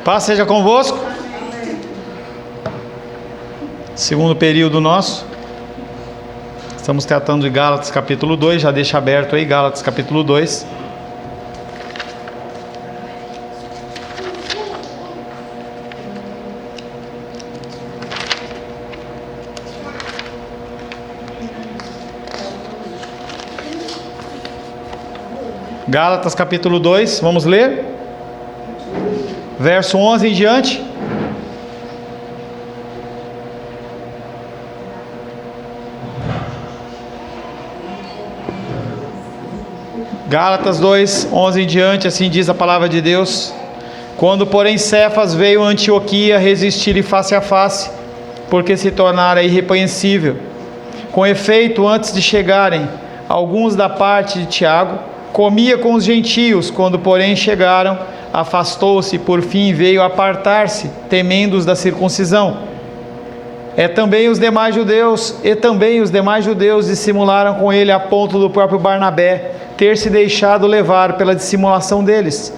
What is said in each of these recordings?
Paz seja convosco. Segundo período nosso. Estamos tratando de Gálatas capítulo 2. Já deixa aberto aí, Gálatas capítulo 2. Gálatas capítulo 2, vamos ler? Verso 11 em diante. Gálatas 2, 11 em diante, assim diz a palavra de Deus. Quando, porém, Cefas veio a Antioquia, resistir-lhe face a face, porque se tornara irrepreensível. Com efeito, antes de chegarem alguns da parte de Tiago, comia com os gentios. Quando, porém, chegaram, afastou-se, por fim veio apartar-se, temendo-os da circuncisão. Também os demais judeus dissimularam com ele, a ponto do próprio Barnabé ter se deixado levar pela dissimulação deles.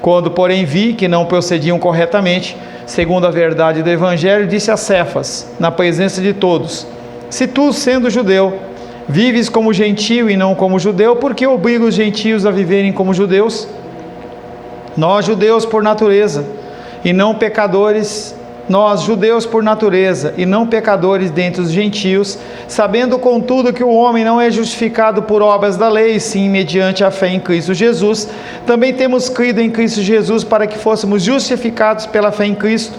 Quando, porém, vi que não procediam corretamente, segundo a verdade do Evangelho, disse a Cefas, na presença de todos: se tu, sendo judeu, vives como gentio e não como judeu, por que obriga os gentios a viverem como judeus? Nós, judeus por natureza, e não pecadores, dentre os gentios, sabendo contudo que o homem não é justificado por obras da lei, sim mediante a fé em Cristo Jesus, também temos crido em Cristo Jesus para que fôssemos justificados pela fé em Cristo,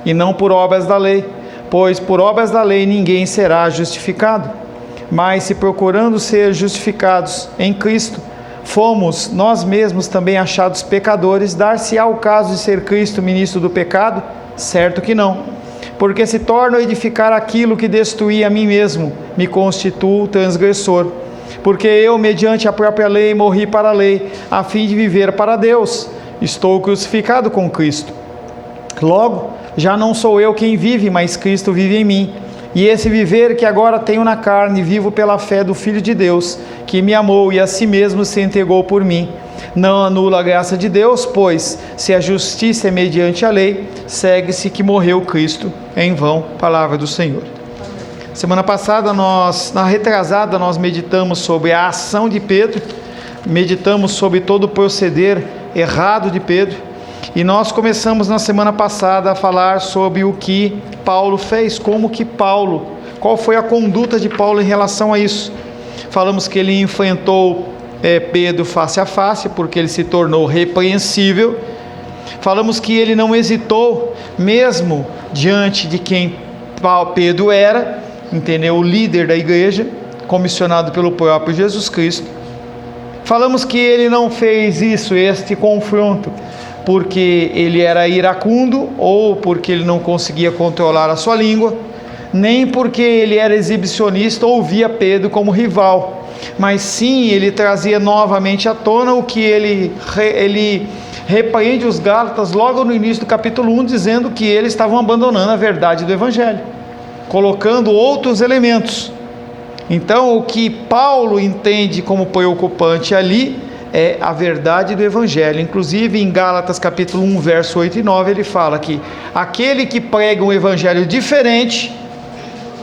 e não por obras da lei, pois por obras da lei ninguém será justificado. Mas se procurando ser justificados em Cristo, fomos nós mesmos também achados pecadores, dar-se-á o caso de ser Cristo ministro do pecado? Certo que não, porque se torno a edificar aquilo que destruí a mim mesmo, me constituo transgressor, porque eu, mediante a própria lei, morri para a lei, a fim de viver para Deus. Estou crucificado com Cristo. Logo, já não sou eu quem vive, mas Cristo vive em mim. E esse viver que agora tenho na carne, vivo pela fé do Filho de Deus, que me amou e a si mesmo se entregou por mim. Não anula a graça de Deus, pois, se a justiça é mediante a lei, segue-se que morreu Cristo em vão. Palavra do Senhor. Semana passada, na retrasada, nós meditamos sobre a ação de Pedro, meditamos sobre todo o proceder errado de Pedro, e nós começamos na semana passada a falar sobre o que Paulo fez, qual foi a conduta de Paulo em relação a isso. Falamos que ele enfrentou Pedro face a face, porque ele se tornou repreensível. Falamos que ele não hesitou, mesmo diante de quem Pedro era, entendeu? O líder da igreja, comissionado pelo próprio Jesus Cristo. Falamos que ele não fez este confronto porque ele era iracundo, ou porque ele não conseguia controlar a sua língua, nem porque ele era exibicionista ou via Pedro como rival, mas sim, ele trazia novamente à tona o que ele repreende os Gálatas logo no início do capítulo 1, dizendo que eles estavam abandonando a verdade do Evangelho, colocando outros elementos. Então, o que Paulo entende como preocupante ali é a verdade do Evangelho. Inclusive em Gálatas capítulo 1, verso 8 e 9, ele fala que aquele que prega um Evangelho diferente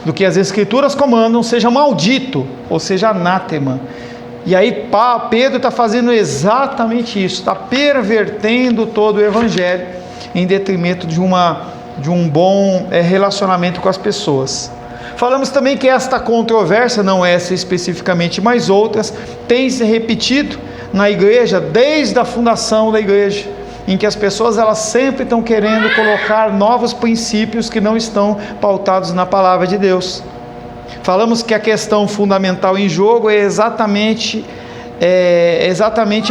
do que as Escrituras comandam, seja maldito, ou seja anátema. E aí Pedro está fazendo exatamente isso, está pervertendo todo o Evangelho em detrimento de um bom relacionamento com as pessoas. Falamos também que esta controvérsia, não essa especificamente, mas outras, tem se repetido na igreja desde a fundação da igreja, em que as pessoas elas sempre estão querendo colocar novos princípios que não estão pautados na palavra de Deus. Falamos que a questão fundamental em jogo é exatamente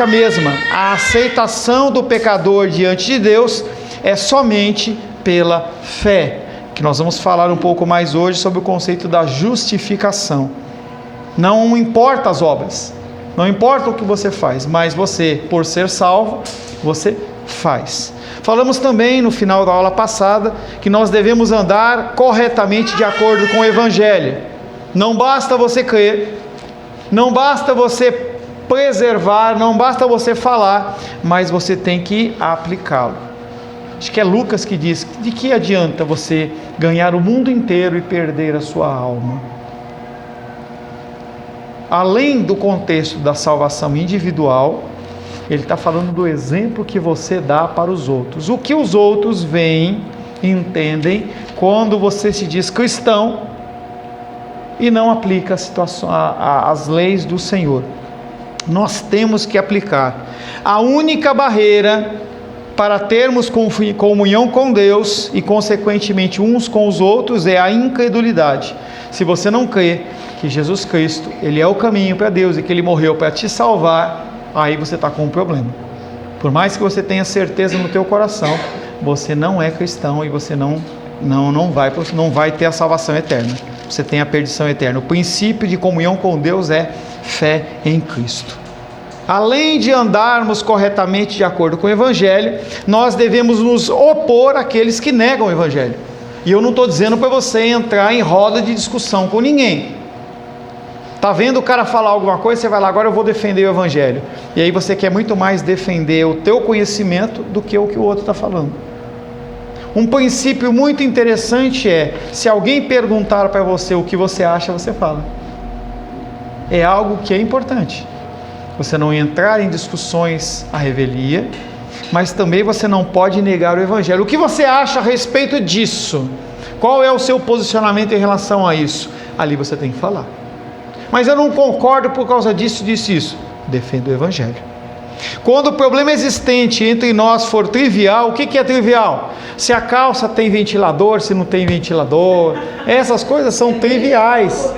a mesma. A aceitação do pecador diante de Deus é somente pela fé, que nós vamos falar um pouco mais hoje sobre o conceito da justificação. Não importa as obras, não importa o que você faz, mas você, por ser salvo, você faz. Falamos também no final da aula passada que nós devemos andar corretamente de acordo com o Evangelho. Não basta você crer, não basta você preservar, não basta você falar, mas você tem que aplicá-lo. acho que é Lucas que diz, de que adianta você ganhar o mundo inteiro e perder a sua alma? Além do contexto da salvação individual, ele está falando do exemplo que você dá para os outros. O que os outros veem, entendem, quando você se diz cristão e não aplica as leis do Senhor. Nós temos que aplicar. A única barreira para termos comunhão com Deus e consequentemente uns com os outros é a incredulidade. Se você não crê que Jesus Cristo, Ele é o caminho para Deus e que Ele morreu para te salvar, aí você está com um problema. Por mais que você tenha certeza no teu coração, você não é cristão e você não vai ter a salvação eterna. Você tem a perdição eterna. O princípio de comunhão com Deus é fé em Cristo. Além de andarmos corretamente de acordo com o Evangelho, nós devemos nos opor àqueles que negam o Evangelho. E eu não estou dizendo para você entrar em roda de discussão com ninguém. Está vendo o cara falar alguma coisa, você vai lá, agora eu vou defender o Evangelho. E aí você quer muito mais defender o teu conhecimento do que o outro está falando. Um princípio muito interessante é, se alguém perguntar para você o que você acha, você fala. É algo que é importante. Você não entrar em discussões à revelia, mas também você não pode negar o Evangelho. O que você acha a respeito disso? Qual é o seu posicionamento em relação a isso? Ali você tem que falar. Mas eu não concordo por causa disso, isso. Defenda o Evangelho. Quando o problema existente entre nós for trivial, o que é trivial? Se a calça tem ventilador, se não tem ventilador, essas coisas são triviais.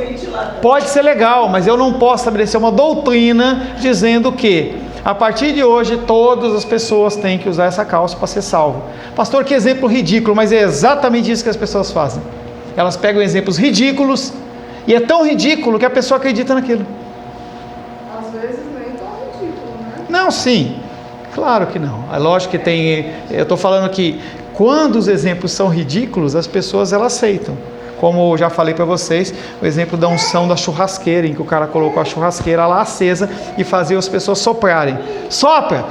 Pode ser legal, mas eu não posso estabelecer uma doutrina dizendo que a partir de hoje todas as pessoas têm que usar essa calça para ser salvo. Pastor, que exemplo ridículo, mas é exatamente isso que as pessoas fazem. Elas pegam exemplos ridículos e é tão ridículo que a pessoa acredita naquilo. Às vezes nem tão ridículo, né? Não, sim, claro que não. É lógico que tem, eu estou falando que quando os exemplos são ridículos, as pessoas elas aceitam. Como eu já falei para vocês, o exemplo da unção da churrasqueira, em que o cara colocou a churrasqueira lá acesa e fazia as pessoas soprarem. Sopra!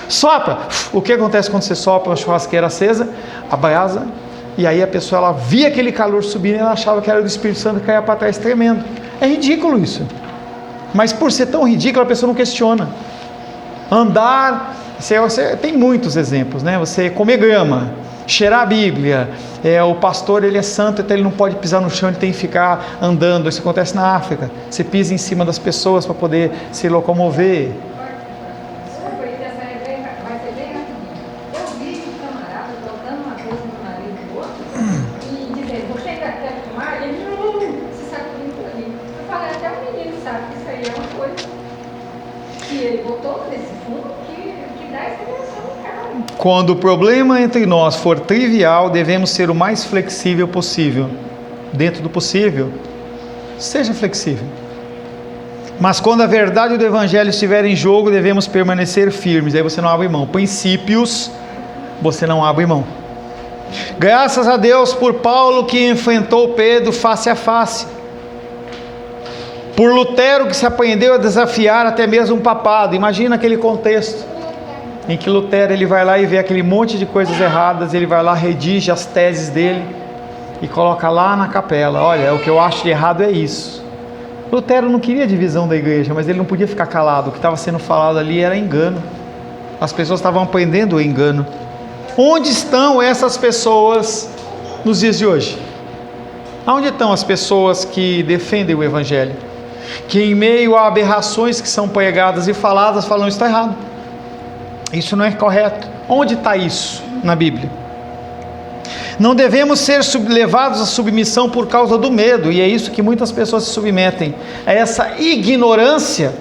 Sopra! O que acontece quando você sopra uma churrasqueira acesa? A brasa, e aí a pessoa ela via aquele calor subindo e ela achava que era do Espírito Santo, caía para trás tremendo. É ridículo isso. Mas por ser tão ridículo, a pessoa não questiona. Andar, tem muitos exemplos, né? Você comer grama, cheirar a Bíblia, o pastor ele é santo, então ele não pode pisar no chão, ele tem que ficar andando. Isso acontece na África. Você pisa em cima das pessoas para poder se locomover. Vai ser bem rapidinho. Eu vi um camarada botando uma coisa no nariz do outro e dizendo, você ainda quer fumar? Ele se sacudindo por ali. Eu falei, até o menino sabe que isso aí é uma coisa que ele botou nesse fundo que dá essa reação no cara. Quando o problema entre nós for trivial, devemos ser o mais flexível possível. Dentro do possível, seja flexível. Mas quando a verdade do Evangelho estiver em jogo, devemos permanecer firmes. Aí você não abre mão. Princípios, você não abre mão. Graças a Deus por Paulo que enfrentou Pedro face a face. Por Lutero que se aprendeu a desafiar até mesmo um papado. Imagina aquele contexto em que Lutero ele vai lá e vê aquele monte de coisas erradas, ele vai lá, redige as teses dele e coloca lá na capela. Olha, o que eu acho de errado é isso. Lutero não queria divisão da igreja, mas ele não podia ficar calado. O que estava sendo falado ali era engano. As pessoas estavam aprendendo o engano. Onde estão essas pessoas nos dias de hoje? Onde estão as pessoas que defendem o Evangelho? Que em meio a aberrações que são pregadas e faladas, falam isso está errado. Isso não é correto. Onde está isso na Bíblia? Não devemos ser levados à submissão por causa do medo, e é isso que muitas pessoas se submetem, é essa ignorância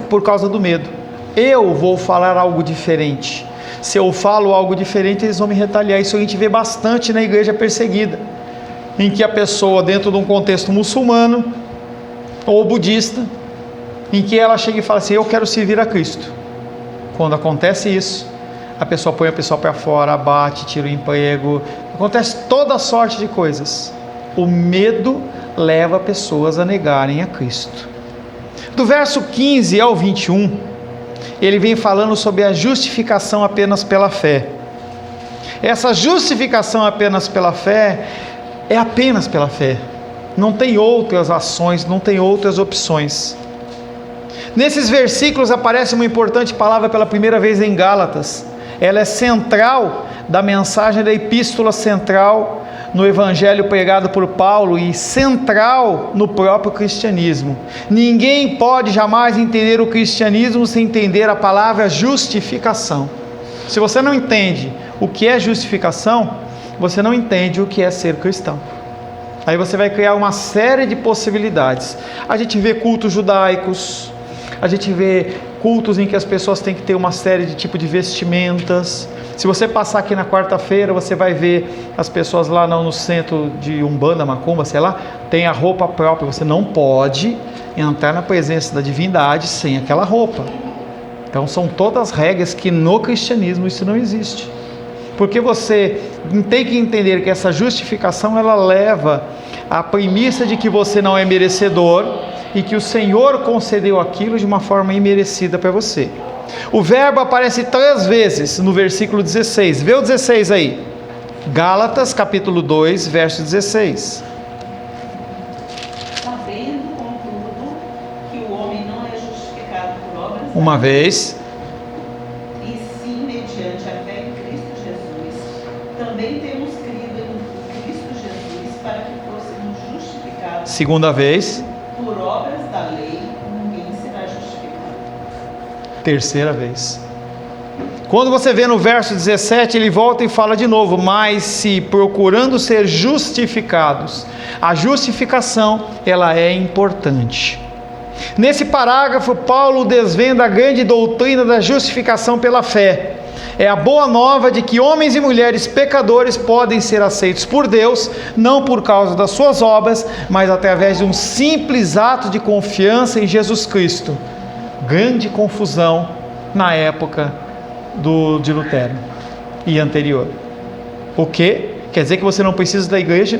por causa do medo. Eu vou falar algo diferente. Se eu falo algo diferente, eles vão me retaliar. Isso a gente vê bastante na igreja perseguida, em que a pessoa, dentro de um contexto muçulmano ou budista, em que ela chega e fala assim, eu quero servir a Cristo. Quando acontece isso, a pessoa põe a pessoa para fora, abate, tira o emprego, acontece toda sorte de coisas. O medo leva pessoas a negarem a Cristo. Do verso 15 ao 21, ele vem falando sobre a justificação apenas pela fé. Essa justificação apenas pela fé é apenas pela fé. Não tem outras ações, não tem outras opções. Nesses versículos aparece uma importante palavra pela primeira vez em Gálatas. Ela é central da mensagem da epístola, central no evangelho pregado por Paulo e central no próprio cristianismo. Ninguém pode jamais entender o cristianismo sem entender a palavra justificação. Se você não entende o que é justificação, você não entende o que é ser cristão. Aí você vai criar uma série de possibilidades. A gente vê cultos judaicos, a gente vê cultos em que as pessoas têm que ter uma série de tipo de vestimentas. Se você passar aqui na quarta-feira, você vai ver as pessoas lá no centro de Umbanda, Macumba, sei lá, tem a roupa própria. Você não pode entrar na presença da divindade sem aquela roupa. Então são todas regras que no cristianismo isso não existe. Porque você tem que entender que essa justificação ela leva à premissa de que você não é merecedor e que o Senhor concedeu aquilo de uma forma imerecida para você. O verbo aparece 3 vezes no versículo 16. Vê o 16 aí. Gálatas capítulo 2, verso 16. Sabendo, contudo, que o homem não é justificado por obras, Uma vez. e sim mediante a fé em Cristo Jesus, também temos crido em Cristo Jesus para que fôssemos justificados. Segunda vez. Por obras da lei, ninguém será justificado. Terceira vez. Quando você vê no verso 17, ele volta e fala de novo: mas se procurando ser justificados. A justificação, ela é importante. Nesse parágrafo, Paulo desvenda a grande doutrina da justificação pela fé. É a boa nova de que homens e mulheres pecadores podem ser aceitos por Deus, não por causa das suas obras, mas através de um simples ato de confiança em Jesus Cristo. Grande confusão na época de Lutero e anterior. O quê? Quer dizer que você não precisa da igreja?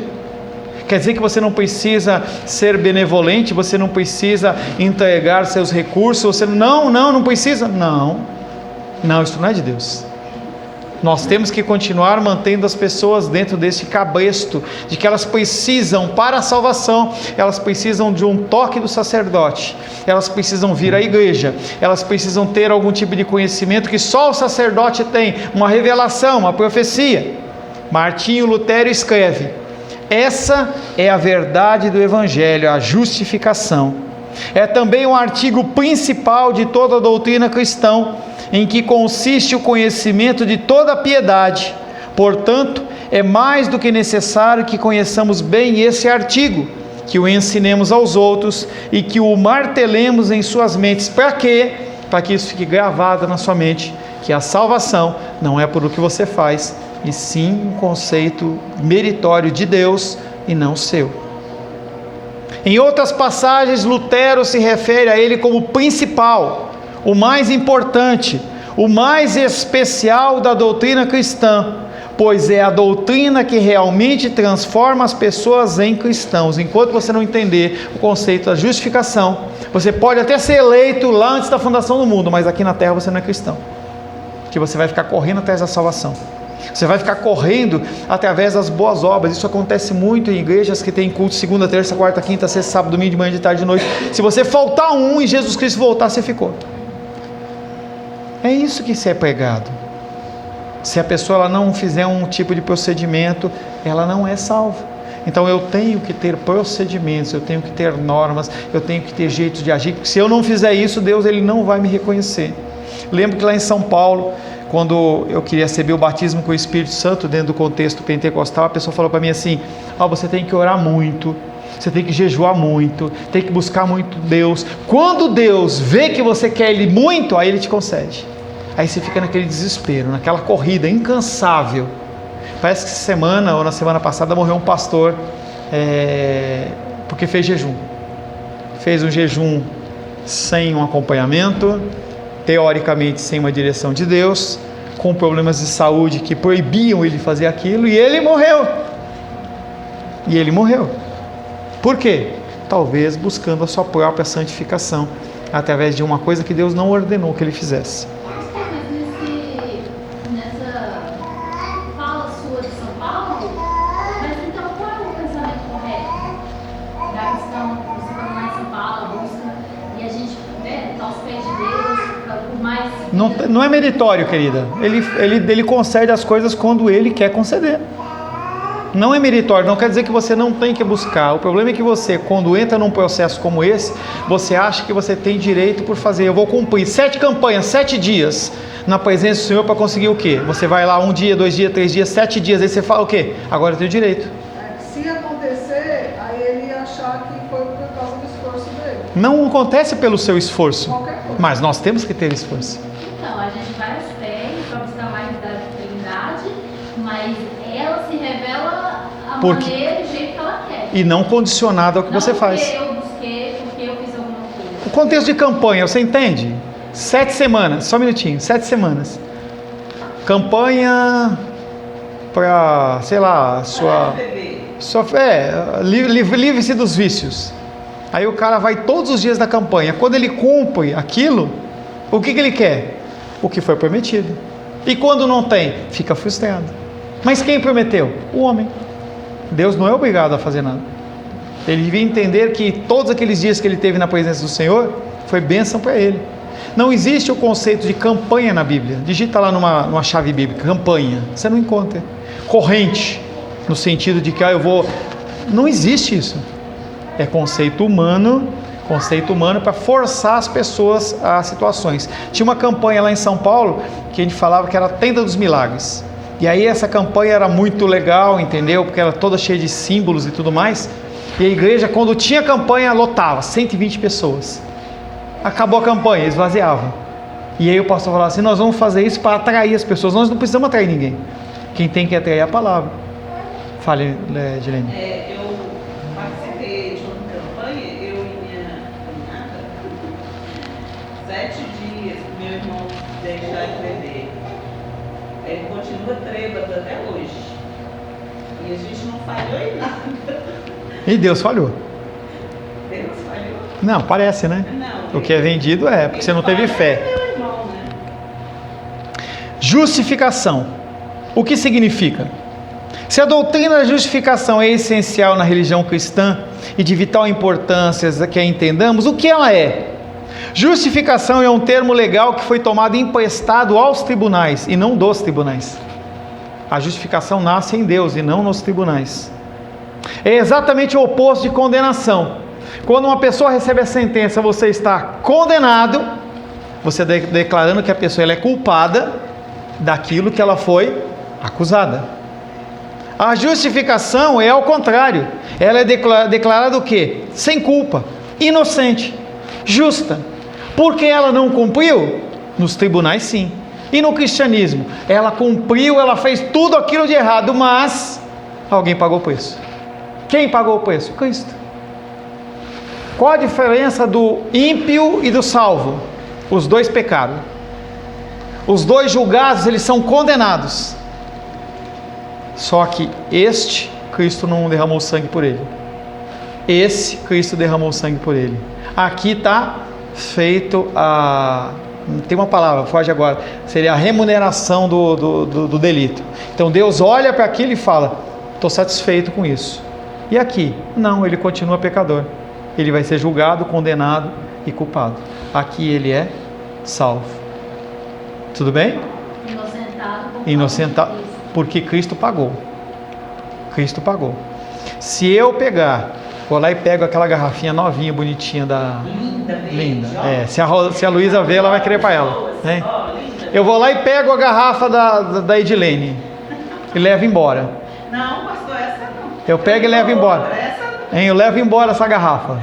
Quer dizer que você não precisa ser benevolente? Você não precisa entregar seus recursos? Você não precisa? Não, isso não é de Deus. Nós temos que continuar mantendo as pessoas dentro desse cabresto, de que elas precisam, para a salvação, elas precisam de um toque do sacerdote, elas precisam vir à igreja, elas precisam ter algum tipo de conhecimento que só o sacerdote tem, uma revelação, uma profecia. Martinho Lutero escreve: essa é a verdade do Evangelho, a justificação. É também um artigo principal de toda a doutrina cristã, em que consiste o conhecimento de toda a piedade. Portanto, é mais do que necessário que conheçamos bem esse artigo, que o ensinemos aos outros e que o martelemos em suas mentes. Para quê? Para que isso fique gravado na sua mente, que a salvação não é por o que você faz, e sim um conceito meritório de Deus e não seu. Em outras passagens, Lutero se refere a ele como principal, o mais importante, o mais especial da doutrina cristã, pois é a doutrina que realmente transforma as pessoas em cristãos. Enquanto você não entender o conceito da justificação, você pode até ser eleito lá antes da fundação do mundo, mas aqui na terra você não é cristão, que você vai ficar correndo atrás da salvação. Você vai ficar correndo através das boas obras. Isso acontece muito em igrejas que tem culto segunda, terça, quarta, quinta, sexta, sábado, domingo, de manhã, de tarde, de noite. Se você faltar um e Jesus Cristo voltar, você ficou. É isso que se é pregado. Se a pessoa ela não fizer um tipo de procedimento, ela não é salva. Então eu tenho que ter procedimentos, eu tenho que ter normas, eu tenho que ter jeitos de agir, porque se eu não fizer isso, Deus ele não vai me reconhecer. Lembro que lá em São Paulo, quando eu queria receber o batismo com o Espírito Santo dentro do contexto pentecostal, a pessoa falou para mim assim: você tem que orar muito, você tem que jejuar muito, tem que buscar muito Deus. Quando Deus vê que você quer Ele muito, aí Ele te concede. Aí você fica naquele desespero, naquela corrida incansável. Parece que essa semana ou na semana passada morreu um pastor porque fez jejum. Fez um jejum sem um acompanhamento, teoricamente sem uma direção de Deus, com problemas de saúde que proibiam ele fazer aquilo, e ele morreu. Por quê? Talvez buscando a sua própria santificação, através de uma coisa que Deus não ordenou que ele fizesse. Nessa fala Não é meritório, querida. Ele concede as coisas quando ele quer conceder. Não é meritório, não quer dizer que você não tem que buscar. O problema é que você, quando entra num processo como esse, você acha que você tem direito por fazer. Eu vou cumprir 7 campanhas, 7 dias na presença do Senhor para conseguir o quê? Você vai lá 1 dia, 2 dias, 3 dias, 7 dias, aí você fala o quê? Agora eu tenho direito. Se acontecer, aí ele ia achar que foi por causa do esforço dele. Não acontece pelo seu esforço, Qualquer coisa. mas nós temos que ter esforço. Então, a gente vai aos pés para buscar mais da Trindade, mas ela se revela a Porque- maneira e do jeito que ela quer. E não condicionado ao que você faz. Porque eu busquei, porque eu fiz alguma coisa. O contexto de campanha, você entende? 7 semanas, só um minutinho, 7 semanas. Campanha para, sei lá, livre-se dos vícios. Aí o cara vai todos os dias da campanha. Quando ele cumpre aquilo, o que ele quer? O que foi prometido. E quando não tem, fica frustrado. Mas quem prometeu? O homem. Deus não é obrigado a fazer nada. Ele devia entender que todos aqueles dias que ele teve na presença do Senhor foi bênção para ele. Não existe o conceito de campanha na Bíblia. Digita lá numa chave bíblica, campanha. Você não encontra. Corrente, no sentido de que eu vou... Não existe isso. É conceito humano para forçar as pessoas a situações. Tinha uma campanha lá em São Paulo que a gente falava que era a Tenda dos Milagres. E aí essa campanha era muito legal, entendeu? Porque era toda cheia de símbolos e tudo mais. E a igreja, quando tinha campanha, lotava 120 pessoas. Acabou a campanha, esvaziava. E aí o pastor falava assim: nós vamos fazer isso para atrair as pessoas. Nós não precisamos atrair ninguém. Quem tem que atrair é a palavra. Fale, Edilene. Eu participei de uma campanha, eu e minha cunhada, 7 dias para meu irmão deixar de beber. Ele continua trêbado até hoje. E a gente não falhou em nada. E Deus falhou. Deus falhou? Não, parece, né? Não. O que é vendido é, porque você não teve fé. É meu irmão, né? Justificação. O que significa? Se a doutrina da justificação é essencial na religião cristã e de vital importância que a entendamos, o que ela é? Justificação é um termo legal que foi tomado emprestado aos tribunais e não dos tribunais. A justificação nasce em Deus e não nos tribunais. É exatamente o oposto de condenação. Quando uma pessoa recebe a sentença, você está condenado, você está declarando que a pessoa ela é culpada daquilo que ela foi acusada. A justificação é ao contrário. Ela é declarada o quê? Sem culpa, inocente, justa. Porque ela não cumpriu? Nos tribunais sim. E no cristianismo? Ela cumpriu, ela fez tudo aquilo de errado, mas alguém pagou o preço. Quem pagou o preço? Cristo. Qual a diferença do ímpio e do salvo? Os dois pecaram. Os dois julgados, eles são condenados. Só que este, Cristo não derramou sangue por ele. Esse, Cristo derramou sangue por ele. Aqui está feito a... Tem uma palavra, foge agora. Seria a remuneração do delito. Então Deus olha para aquilo e fala: estou satisfeito com isso. E aqui? Não, ele continua pecador. Ele vai ser julgado, condenado e culpado. Aqui ele é salvo. Tudo bem? Inocentado, porque Cristo pagou. Cristo pagou. Se eu pegar, vou lá e pego aquela garrafinha novinha, bonitinha da... Linda. Se a Luísa ver, ela vai querer para ela. Né? Eu vou lá e pego a garrafa da Edilene e levo embora. Não, pastor, essa não. Eu pego e levo embora. Eu levo embora essa garrafa.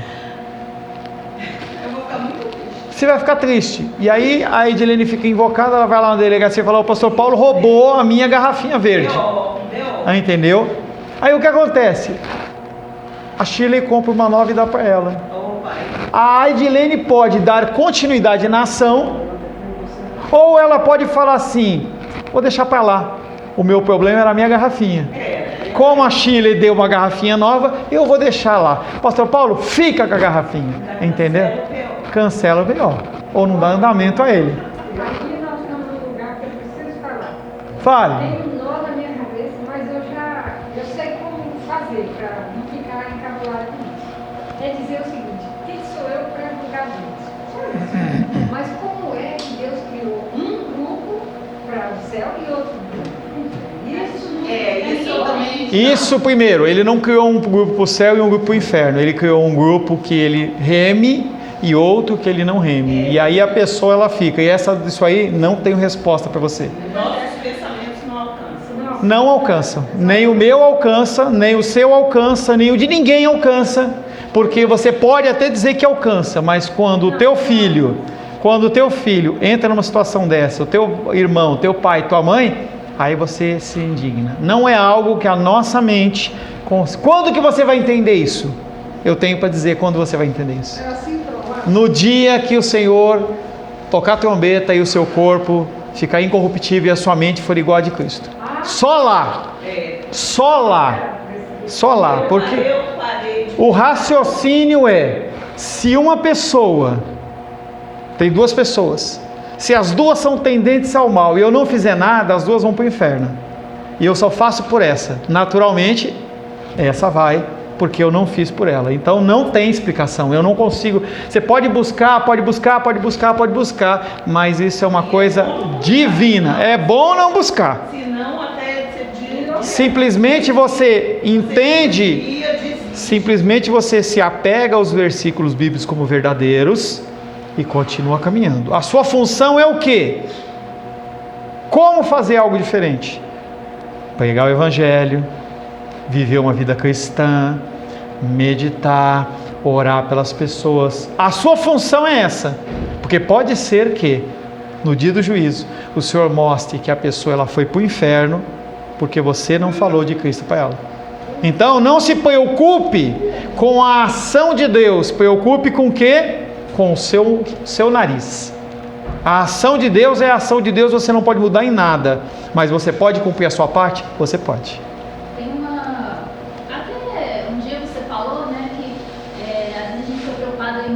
Eu vou ficar muito triste. Você vai ficar triste. E aí a Edilene fica invocada, ela vai lá na delegacia e fala: o pastor Paulo roubou a minha garrafinha verde. Entendeu? Aí o que acontece? A Shirley compra uma nova e dá para ela. A Edilene pode dar continuidade na ação, ou ela pode falar assim: vou deixar para lá. O meu problema era a minha garrafinha. Como a Shirley deu uma garrafinha nova, eu vou deixar lá. Pastor Paulo, fica com a garrafinha. Entendeu? Cancela o BO. Ou não dá andamento a ele. Aqui nós estamos num lugar que eu preciso falar. Fale. Tem um nó na minha cabeça, mas eu sei como fazer para não ficar encabulado com isso. É dizer o seguinte: quem sou eu para julgar Deus? Só isso. Mas como é que Deus criou Isso primeiro, ele não criou um grupo para o céu e um grupo para o inferno. Ele criou um grupo que ele reme e outro que ele não reme. E aí a pessoa ela fica. E isso aí não tenho resposta para você. Nossos pensamentos não alcançam. Não alcançam. Nem o meu alcança, nem o seu alcança, nem o de ninguém alcança. Porque você pode até dizer que alcança, mas quando o teu filho entra numa situação dessa, o teu irmão, teu pai, tua mãe, aí você se indigna. Não é algo que a nossa mente... Quando que você vai entender isso? Eu tenho para dizer quando você vai entender isso. É assim, No dia que o Senhor tocar a trombeta e o seu corpo ficar incorruptível e a sua mente for igual a de Cristo. Só lá. Só lá. Só lá. Porque o raciocínio é, se uma pessoa, tem duas pessoas, se as duas são tendentes ao mal e eu não fizer nada, as duas vão para o inferno. E eu só faço por essa. Naturalmente, essa vai, porque eu não fiz por ela. Então não tem explicação, eu não consigo. Você pode buscar, mas isso é uma coisa divina. É bom não buscar. Senão até simplesmente você entende, simplesmente você se apega aos versículos bíblicos como verdadeiros e continua caminhando. A sua função é o quê? Como fazer algo diferente? Pregar o evangelho, viver uma vida cristã, meditar, orar pelas pessoas. A sua função é essa, porque pode ser que no dia do juízo o Senhor mostre que a pessoa ela foi para o inferno porque você não falou de Cristo para ela. Então não se preocupe com a ação de Deus, preocupe com o quê? Com o seu nariz. A ação de Deus é a ação de Deus, você não pode mudar em nada, mas você pode cumprir a sua parte? Você pode. Até um dia você falou, né, que às vezes a gente fica preocupado em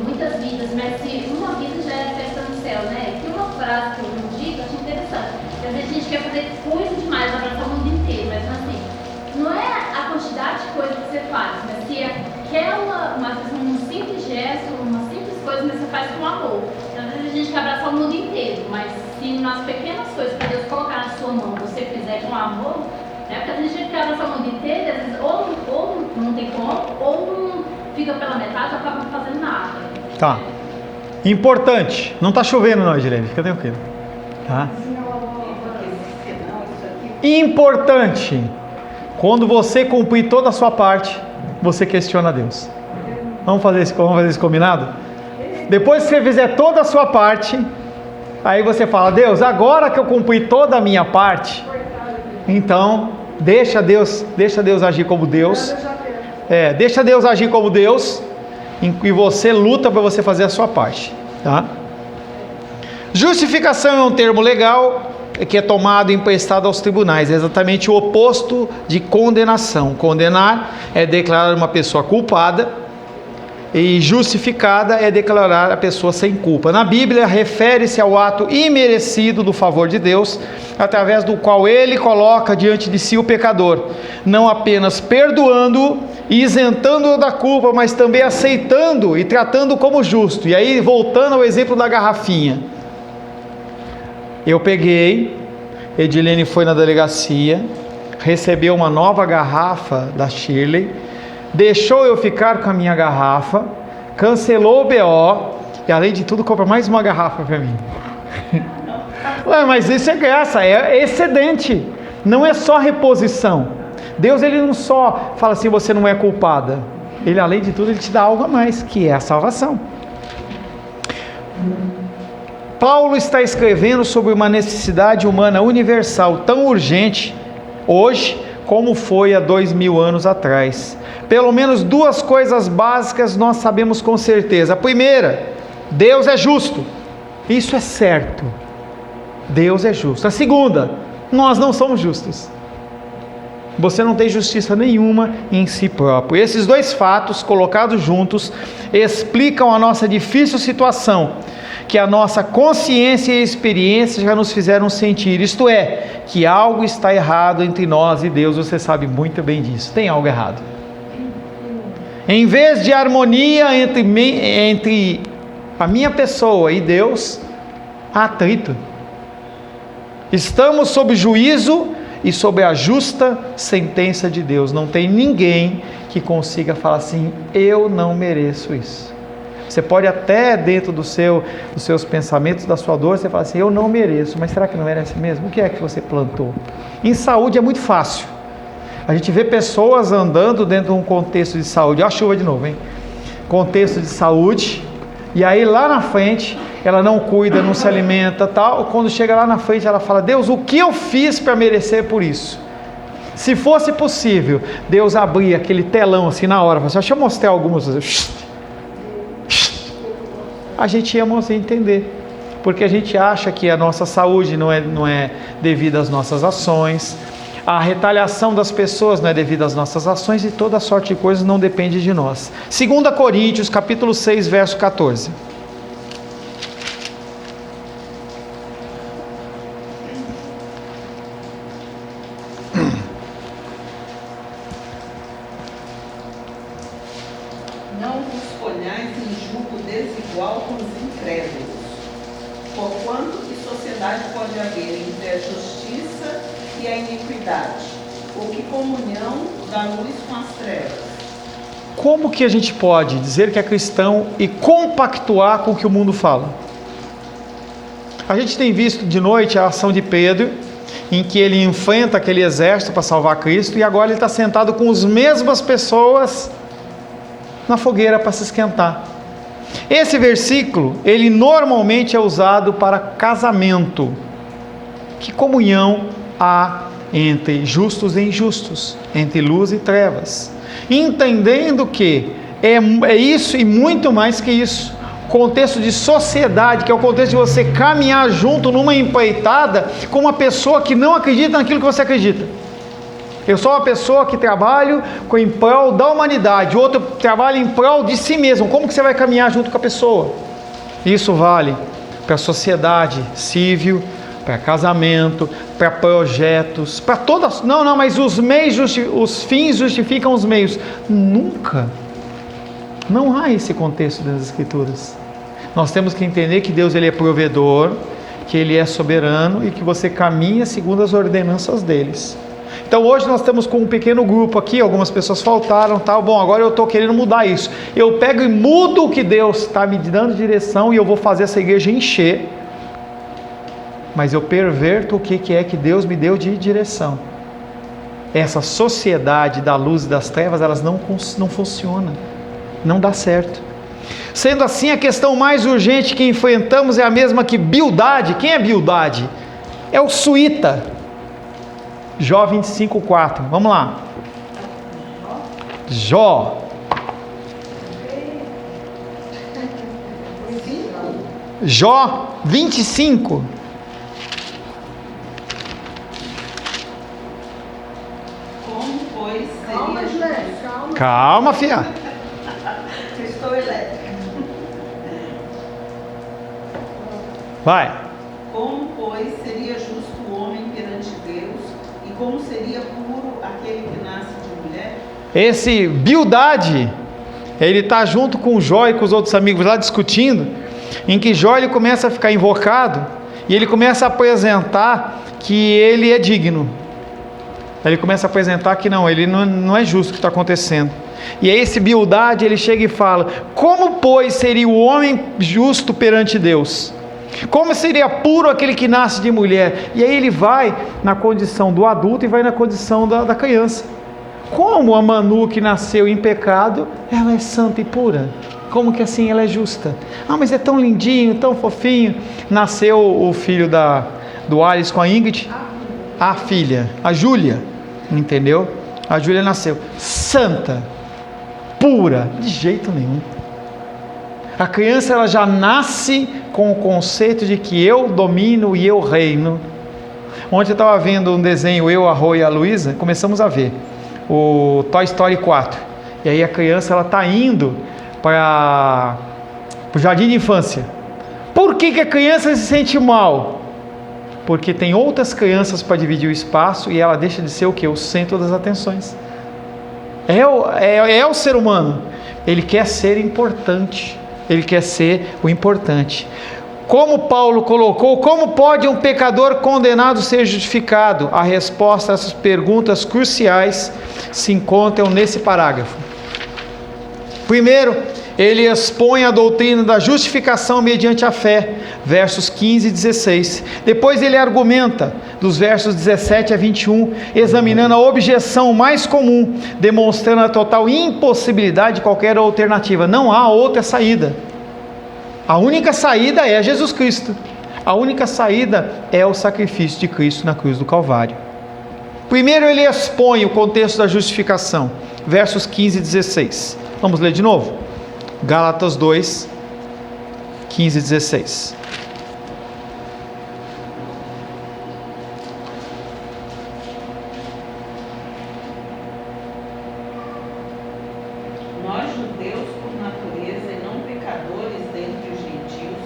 muitas vidas, mas se uma vida já é festa no céu, né? Que uma frase que eu digo, eu achei interessante. Às vezes a gente quer fazer coisa demais, abraçar o mundo inteiro, mas assim, não é a quantidade de coisa que você faz, mas se um simples gesto, uma simples coisa, mas você faz com amor. Então, às vezes a gente quer abraçar o mundo inteiro, mas se nas pequenas coisas que Deus colocar na sua mão, você fizer com amor, porque às vezes a gente quer abraçar o mundo inteiro, às vezes ou não tem como, ou não fica pela metade, ou acaba não fazendo nada. Tá. Importante, não está chovendo não, Edilene, fica tranquilo. Tá? Importante, quando você cumprir toda a sua parte, você questiona Deus. Vamos fazer isso combinado? Depois que você fizer toda a sua parte, aí você fala, Deus, agora que eu cumpri toda a minha parte, então deixa Deus agir como Deus. Deixa Deus agir como Deus e você luta para você fazer a sua parte, tá? Justificação é um termo legal que é tomado emprestado aos tribunais, é exatamente o oposto de condenação. Condenar é declarar uma pessoa culpada e justificada é declarar a pessoa sem culpa. Na Bíblia refere-se ao ato imerecido do favor de Deus, através do qual Ele coloca diante de si o pecador, não apenas perdoando e isentando-o da culpa, mas também aceitando e tratando como justo. E aí, voltando ao exemplo da garrafinha, eu peguei, Edilene foi na delegacia, recebeu uma nova garrafa da Shirley, deixou eu ficar com a minha garrafa, cancelou o BO e além de tudo compra mais uma garrafa para mim. Ué, mas isso é graça, é excedente, não é só reposição. Deus ele não só fala assim, você não é culpada, ele além de tudo ele te dá algo a mais, que é a salvação. Paulo está escrevendo sobre uma necessidade humana universal tão urgente hoje como foi há 2000 anos atrás. Pelo menos duas coisas básicas nós sabemos com certeza. A primeira, Deus é justo. Isso é certo. Deus é justo. A segunda, nós não somos justos. Você não tem justiça nenhuma em si próprio. Esses dois fatos colocados juntos explicam a nossa difícil situação, que a nossa consciência e experiência já nos fizeram sentir, isto é, que algo está errado entre nós e Deus. Você sabe muito bem disso, tem algo errado. Em vez de harmonia entre a minha pessoa e Deus, há atrito. Estamos sob juízo e sobre a justa sentença de Deus. Não tem ninguém que consiga falar assim: eu não mereço isso. Você pode até, dentro dos seus pensamentos, da sua dor, você fala assim: eu não mereço, mas será que não merece mesmo? O que é que você plantou? Em saúde é muito fácil. A gente vê pessoas andando dentro de um contexto de saúde. Olha a chuva de novo, hein? Contexto de saúde, e aí lá na frente ela não cuida, não se alimenta, tal. Quando chega lá na frente ela fala: Deus, o que eu fiz para merecer por isso? Se fosse possível, Deus abria aquele telão assim na hora, deixa eu mostrar algumas. A gente ia entender, porque a gente acha que a nossa saúde não é devida às nossas ações, a retaliação das pessoas não é devida às nossas ações, e toda sorte de coisas não depende de nós. 2 Coríntios, capítulo 6, verso 14. Não vos ponhais em julgo desigual com os incrédulos, porquanto que sociedade pode haver entre a justiça e a iniquidade, ou que comunhão da luz com as trevas? Como que a gente pode dizer que é cristão e compactuar com o que o mundo fala? A gente tem visto de noite a ação de Pedro, em que ele enfrenta aquele exército para salvar Cristo, e agora ele está sentado com as mesmas pessoas na fogueira para se esquentar. Esse versículo, ele normalmente é usado para casamento. Que comunhão há entre justos e injustos, entre luz e trevas? Entendendo que é isso e muito mais que isso. Contexto de sociedade, que é o contexto de você caminhar junto numa empreitada com uma pessoa que não acredita naquilo que você acredita. Eu sou uma pessoa que trabalho em prol da humanidade, o outro trabalha em prol de si mesmo. Como que você vai caminhar junto com a pessoa? Isso vale para a sociedade civil, para casamento, para projetos, para todas. Não, mas os fins justificam os meios. Nunca. Não há esse contexto das Escrituras. Nós temos que entender que Deus, ele é provedor, que ele é soberano e que você caminha segundo as ordenanças deles. Então hoje nós estamos com um pequeno grupo aqui, algumas pessoas faltaram, tal. Bom, agora eu estou querendo mudar isso. Eu pego e mudo o que Deus está me dando direção, e eu vou fazer essa igreja encher. Mas eu perverto o que é que Deus me deu de direção. Essa sociedade da luz e das trevas, elas não funcionam. Não dá certo. Sendo assim, a questão mais urgente que enfrentamos é a mesma que Bildade. Quem é Bildade? É o suíta. Jó 25:4. Vamos lá. Jó. Jó 25. Como, pois, Calma, seria Gilé, justo? calma. Calma, filha. Estou elétrica. Vai. Como, pois, seria justo o homem perante Deus, e como seria puro aquele que nasce de mulher? Esse Bildade, ele está junto com Jó e com os outros amigos lá discutindo, em que Jó ele começa a ficar invocado, e ele começa a apresentar que ele é digno. Ele começa a apresentar que ele não é justo o que está acontecendo. E aí esse Bildade, ele chega e fala: como, pois, seria o homem justo perante Deus? Como seria puro aquele que nasce de mulher? E aí ele vai na condição do adulto e vai na condição da criança. Como a Manu, que nasceu em pecado, ela é santa e pura? Como que assim ela é justa? Mas é tão lindinho, tão fofinho. Nasceu o filho do Alice com a Ingrid, a filha, a Júlia, entendeu? A Júlia nasceu santa, pura, de jeito nenhum. A criança, ela já nasce com o conceito de que eu domino e eu reino. Ontem eu estava vendo um desenho, eu, a Rô e a Luísa, começamos a ver o Toy Story 4. E aí a criança, ela está indo para o jardim de infância. Por que a criança se sente mal? Porque tem outras crianças para dividir o espaço, e ela deixa de ser o quê? O centro das atenções. É o ser humano. Ele quer ser importante. Ele quer ser o importante. Como Paulo colocou, como pode um pecador condenado ser justificado? A resposta a essas perguntas cruciais se encontram nesse parágrafo. Primeiro, ele expõe a doutrina da justificação mediante a fé, versos 15 e 16. Depois ele argumenta, dos versos 17 a 21, examinando a objeção mais comum, demonstrando a total impossibilidade de qualquer alternativa. Não há outra saída. A única saída é Jesus Cristo. A única saída é o sacrifício de Cristo na cruz do Calvário. Primeiro ele expõe o contexto da justificação, versos 15 e 16. Vamos ler de novo? Gálatas 2, 15 e 16. Nós, judeus por natureza e não pecadores dentre os gentios,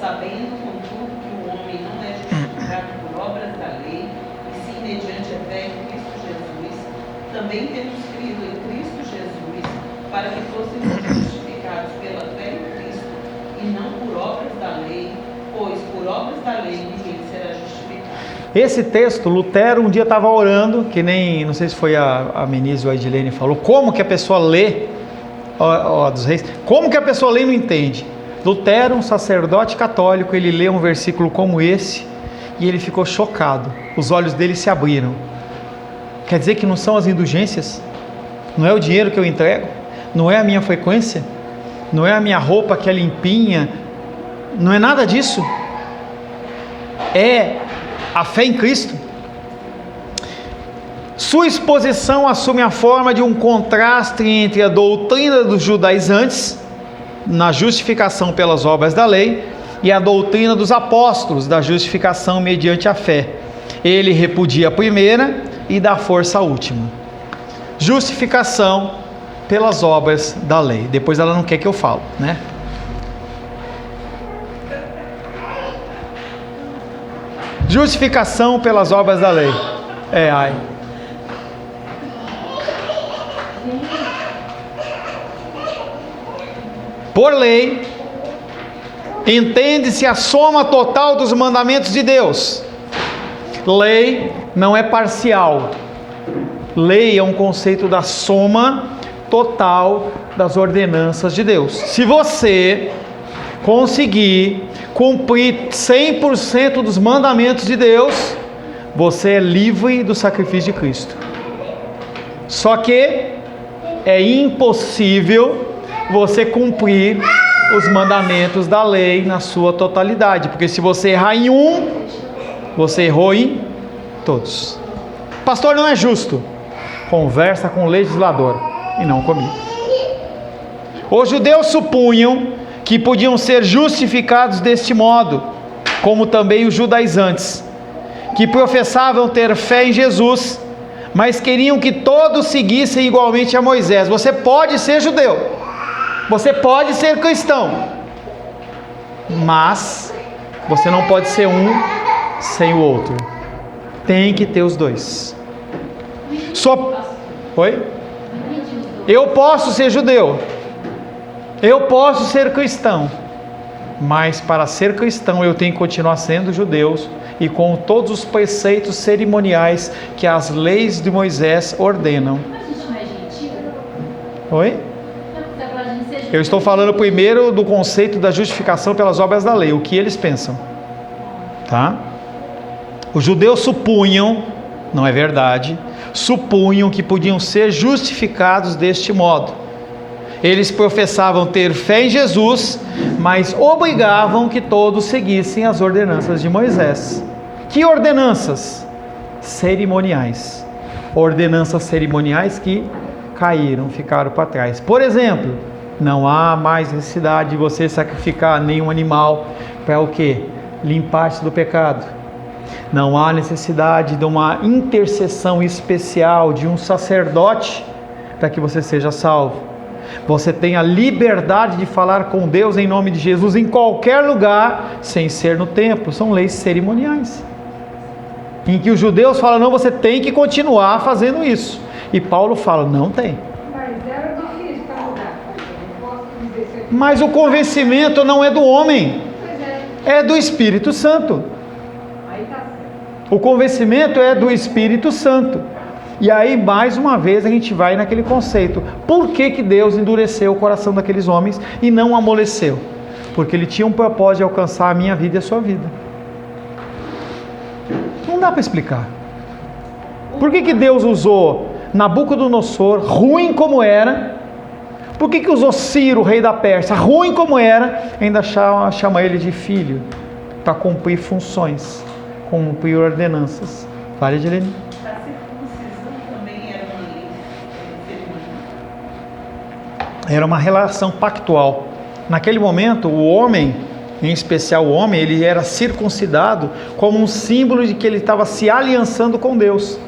sabendo contudo que o homem não é justificado por obras da lei, e sim mediante a fé em Cristo Jesus, também temos crido em Cristo Jesus, para que fôssemos justificados pela fé em Cristo, e não por obras da lei, pois por obras da lei ninguém será justificado. Esse texto, Lutero um dia estava orando, que nem, não sei se foi a Menise ou a Edilene falou, como que a pessoa lê, dos Reis, como que a pessoa lê e não entende? Lutero, um sacerdote católico, ele lê um versículo como esse, e ele ficou chocado, os olhos dele se abriram. Quer dizer que não são as indulgências? Não é o dinheiro que eu entrego? Não é a minha frequência? Não é a minha roupa que é limpinha? Não é nada disso? É a fé em Cristo. Sua exposição assume a forma de um contraste entre a doutrina dos judaizantes, na justificação pelas obras da lei, e a doutrina dos apóstolos, da justificação mediante a fé. Ele repudia a primeira e dá força à última. Justificação pelas obras da lei. Depois ela não quer que eu fale, né? Justificação pelas obras da lei. Por lei, entende-se a soma total dos mandamentos de Deus. Lei não é parcial. Lei é um conceito da soma total das ordenanças de Deus. Se você conseguir cumprir 100% dos mandamentos de Deus, você é livre do sacrifício de Cristo. Só que é impossível você cumprir os mandamentos da lei na sua totalidade, porque se você errar em um, você errou em todos. Pastor, não é justo. Conversa com o legislador e não comigo. Os judeus supunham que podiam ser justificados deste modo, como também os judaizantes, que professavam ter fé em Jesus, mas queriam que todos seguissem igualmente a Moisés. Você pode ser judeu, você pode ser cristão, mas você não pode ser um sem o outro. Tem que ter os dois. Oi? Eu posso ser judeu, eu posso ser cristão, mas para ser cristão eu tenho que continuar sendo judeu e com todos os preceitos cerimoniais que as leis de Moisés ordenam. Mas a gente não é gentil? Oi? Eu estou falando primeiro do conceito da justificação pelas obras da lei, o que eles pensam, tá? Os judeus supunham, não é verdade, supunham que podiam ser justificados deste modo. Eles professavam ter fé em Jesus, mas obrigavam que todos seguissem as ordenanças de Moisés. Que ordenanças? Cerimoniais. Ordenanças cerimoniais que caíram, ficaram para trás. Por exemplo, não há mais necessidade de você sacrificar nenhum animal para o quê? Limpar-se do pecado. Não há necessidade de uma intercessão especial de um sacerdote para que você seja salvo. Você tem a liberdade de falar com Deus em nome de Jesus em qualquer lugar, sem ser no templo. São leis cerimoniais, em que os judeus falam, não, você tem que continuar fazendo isso. E Paulo fala, não tem. Mas era difícil para mudar. Eu posso dizer se eu... Mas o convencimento não é do homem. Pois é. é do Espírito Santo. Aí tá certo. O convencimento é do Espírito Santo. E aí, mais uma vez, a gente vai naquele conceito. Por que que Deus endureceu o coração daqueles homens e não amoleceu? Porque Ele tinha um propósito de alcançar a minha vida e a sua vida. Não dá para explicar. Por que que Deus usou Nabucodonosor, ruim como era? Por que que usou Ciro, rei da Pérsia, ruim como era? Ainda chama ele de filho, para cumprir funções, cumprir ordenanças. Vale, Edilene? A circuncisão também era uma lei feminina. Era uma relação pactual. Naquele momento, o homem, em especial o homem, ele era circuncidado como um símbolo de que ele estava se aliançando com Deus.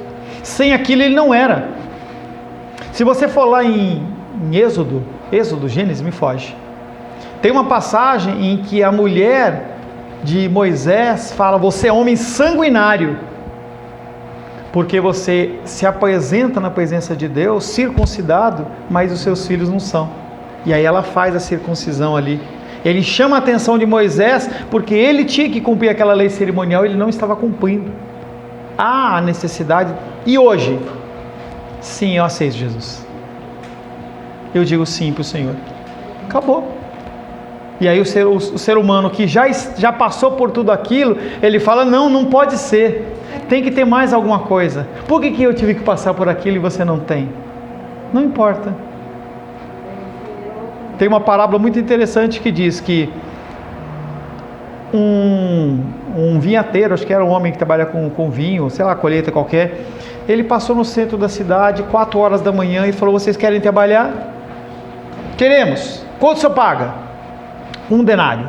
Sem aquilo ele não era. Se você for lá em Êxodo, Gênesis, me foge. Tem uma passagem em que a mulher de Moisés fala: você é homem sanguinário, porque você se apresenta na presença de Deus circuncidado, mas os seus filhos não são. E aí ela faz a circuncisão ali. Ele chama a atenção de Moisés, porque ele tinha que cumprir aquela lei cerimonial, ele não estava cumprindo. Há a necessidade. E hoje? Sim, eu aceito Jesus. Eu digo sim para o Senhor. Acabou. E aí o ser humano que já passou por tudo aquilo, ele fala: não pode ser. Tem que ter mais alguma coisa. Por que eu tive que passar por aquilo e você não tem? Não importa. Tem uma parábola muito interessante que diz que um vinhateiro, acho que era um homem que trabalha com vinho, sei lá, colheita qualquer, ele passou no centro da cidade, 4 horas da manhã, e falou: vocês querem trabalhar? Queremos. Quanto o senhor paga? 1 denário.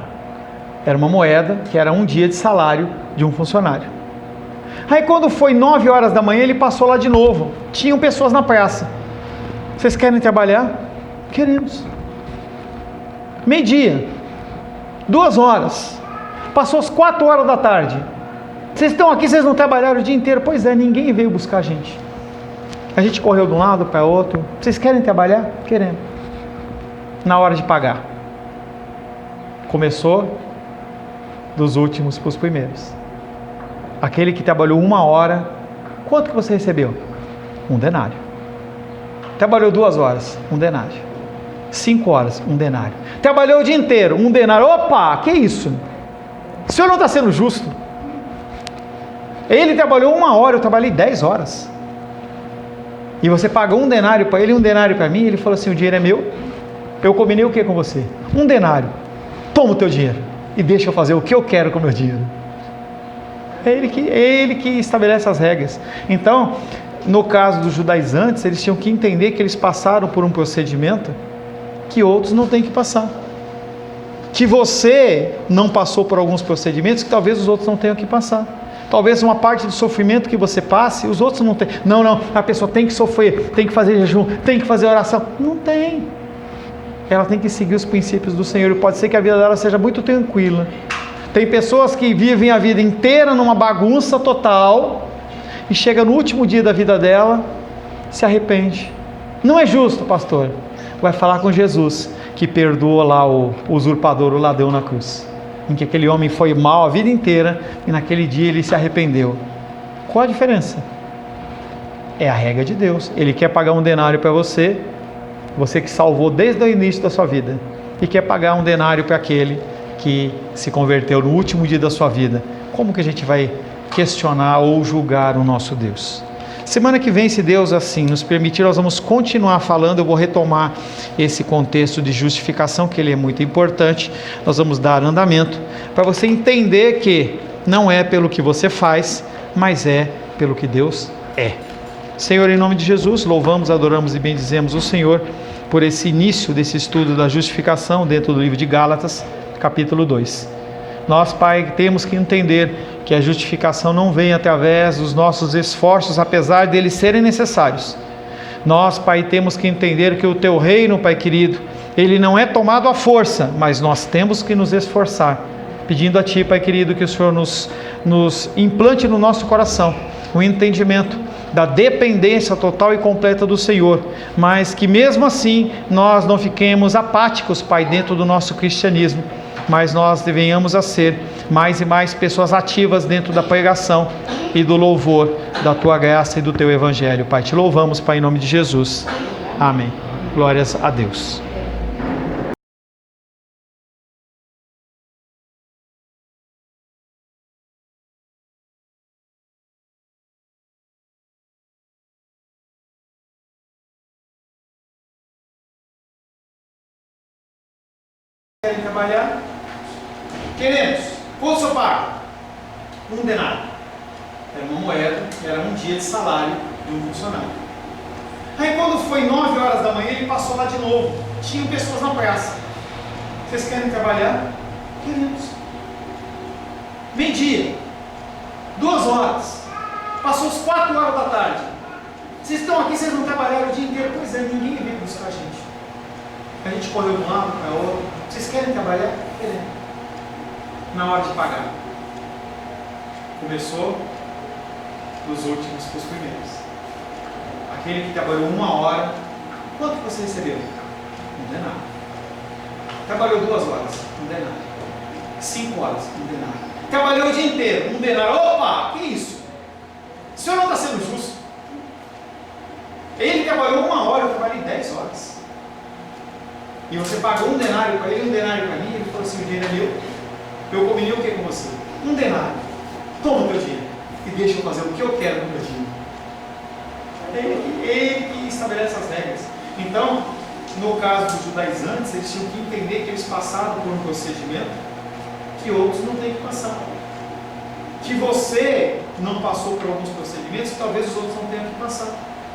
Era uma moeda que era 1 dia de salário de um funcionário. Aí quando foi 9 horas da manhã, ele passou lá de novo. Tinham pessoas na praça. Vocês querem trabalhar? Queremos. Meio-dia, 2 horas. Passou as 4 horas da tarde. Vocês estão aqui, vocês não trabalharam o dia inteiro? Pois é, ninguém veio buscar a gente. A gente correu de um lado para outro. Vocês querem trabalhar? Queremos. Na hora de pagar, começou dos últimos para os primeiros. Aquele que trabalhou 1 hora, quanto que você recebeu? 1 denário. Trabalhou 2 horas, 1 denário. 5 horas, 1 denário. Trabalhou o dia inteiro, 1 denário. Opa, que isso? O senhor não está sendo justo. Ele trabalhou 1 hora, eu trabalhei 10 horas. E você paga 1 denário para ele e 1 denário para mim. Ele falou assim: o dinheiro é meu. Eu combinei o que com você? 1 denário. Toma o teu dinheiro e deixa eu fazer o que eu quero com o meu dinheiro. É ele que estabelece as regras. Então, no caso dos judaizantes, eles tinham que entender que eles passaram por um procedimento que outros não têm que passar. Que você não passou por alguns procedimentos que talvez os outros não tenham que passar. Talvez uma parte do sofrimento que você passe, os outros não têm. Não, a pessoa tem que sofrer, tem que fazer jejum, tem que fazer oração. Não tem. Ela tem que seguir os princípios do Senhor, e pode ser que a vida dela seja muito tranquila. Tem pessoas que vivem a vida inteira numa bagunça total, e chega no último dia da vida dela, se arrepende. Não é justo, pastor. Vai falar com Jesus, que perdoa lá o usurpador, o ladrão na cruz, em que aquele homem foi mal a vida inteira, e naquele dia ele se arrependeu. Qual a diferença? É a regra de Deus. Ele quer pagar 1 denário para você, você que salvou desde o início da sua vida, e quer pagar 1 denário para aquele que se converteu no último dia da sua vida. Como que a gente vai questionar ou julgar o nosso Deus? Semana que vem, se Deus assim nos permitir, nós vamos continuar falando. Eu vou retomar esse contexto de justificação, que ele é muito importante. Nós vamos dar andamento para você entender que não é pelo que você faz, mas é pelo que Deus é. Senhor, em nome de Jesus, louvamos, adoramos e bendizemos o Senhor por esse início desse estudo da justificação dentro do livro de Gálatas, capítulo 2. Nós, Pai, temos que entender que a justificação não vem através dos nossos esforços, apesar deles serem necessários. Nós, Pai, temos que entender que o Teu reino, Pai querido, ele não é tomado à força, mas nós temos que nos esforçar, pedindo a Ti, Pai querido, que o Senhor nos implante no nosso coração o entendimento da dependência total e completa do Senhor, mas que mesmo assim nós não fiquemos apáticos, Pai, dentro do nosso cristianismo, mas nós venhamos a ser mais e mais pessoas ativas dentro da pregação e do louvor da tua graça e do teu evangelho, Pai. Te louvamos, Pai, em nome de Jesus. Amém. Glórias a Deus. Querem trabalhar? Queremos. Quanto eu pago? 1 denário. Era uma moeda, era um dia de salário de um funcionário. Aí quando foi 9 horas da manhã, ele passou lá de novo. Tinham pessoas na praça. Vocês querem trabalhar? Queremos. Meio-dia. 2 horas. Passou as 4 horas da tarde. Vocês estão aqui, vocês não trabalharam o dia inteiro? Pois é, ninguém veio buscar a gente. A gente correu de um lado para o outro. Vocês querem trabalhar? Queremos. Na hora de pagar. Começou dos últimos para os primeiros. Aquele que trabalhou 1 hora, quanto você recebeu? 1 denário. Trabalhou 2 horas, 1 denário. 5 horas, 1 denário. Trabalhou o dia inteiro, 1 denário. Opa, que isso? O senhor não está sendo justo. Ele trabalhou 1 hora, eu trabalhei 10 horas. E você pagou 1 denário para ele, 1 denário para mim. Ele falou assim: o dinheiro é meu. Eu combinei o que com você? 1 denário. Toma o teu dinheiro e deixa eu fazer o que eu quero com o meu dinheiro. Ele que estabelece as regras. Então, no caso dos judaizantes, eles tinham que entender que eles passaram por um procedimento que outros não têm que passar. Que você não passou por alguns procedimentos que talvez os outros não tenham que passar.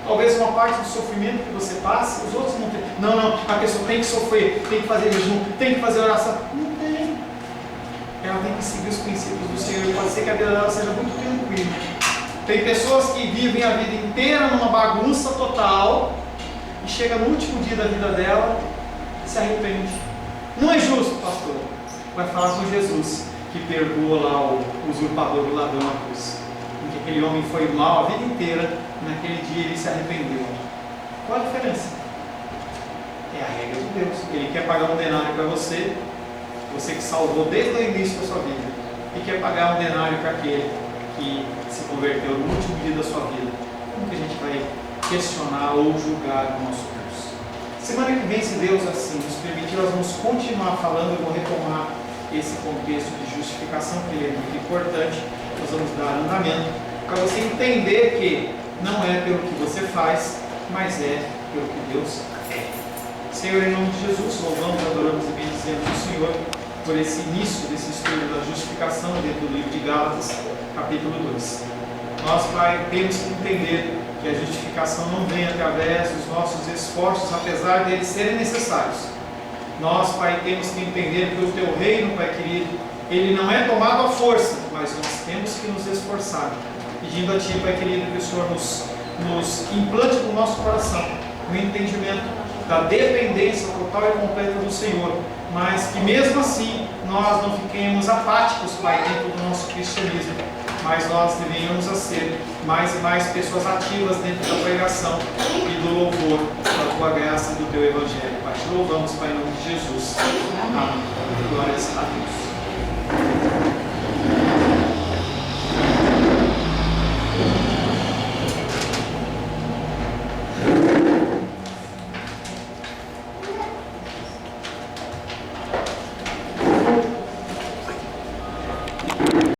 Talvez uma parte do sofrimento que você passe, os outros não têm. Não, a pessoa tem que sofrer, tem que fazer jejum, tem que fazer oração. Não tem. Ela tem que seguir os princípios do Senhor. Pode ser que a vida dela seja muito tranquila. Tem pessoas que vivem a vida inteira numa bagunça total e chega no último dia da vida dela e se arrepende. Não é justo, pastor. Vai falar com Jesus, que perdoa lá o usurpador do ladrão na cruz. Porque aquele homem foi mal a vida inteira, naquele dia ele se arrependeu. Qual a diferença? É a regra de Deus. Ele quer pagar 1 denário para você, você que salvou desde o início da sua vida, e quer pagar 1 denário para aquele que se converteu no último dia da sua vida. Como que a gente vai questionar ou julgar o nosso curso? Semana que vem, se Deus assim nos permitir, nós vamos continuar falando. Eu vou retomar esse contexto de justificação, que ele é muito importante. Nós vamos dar andamento para você entender que não é pelo que você faz, mas é pelo que Deus é. Senhor, em nome de Jesus, louvamos, adoramos e bendizemos o Senhor por esse início desse estudo da justificação dentro do livro de Gálatas, capítulo 2. Nós, Pai, temos que entender que a justificação não vem através dos nossos esforços, apesar deles serem necessários. Nós, Pai, temos que entender que o Teu reino, Pai querido, ele não é tomado à força, mas nós temos que nos esforçar, pedindo a Ti, Pai querido, que o Senhor nos implante no nosso coração o entendimento da dependência total e completa do Senhor, mas que mesmo assim nós não fiquemos apáticos, Pai, dentro do nosso cristianismo, mas nós deveríamos a ser mais e mais pessoas ativas dentro da pregação e do louvor da Tua graça e do Teu Evangelho. Pai, te louvamos, Pai, em nome de Jesus. Amém. Glórias a Deus.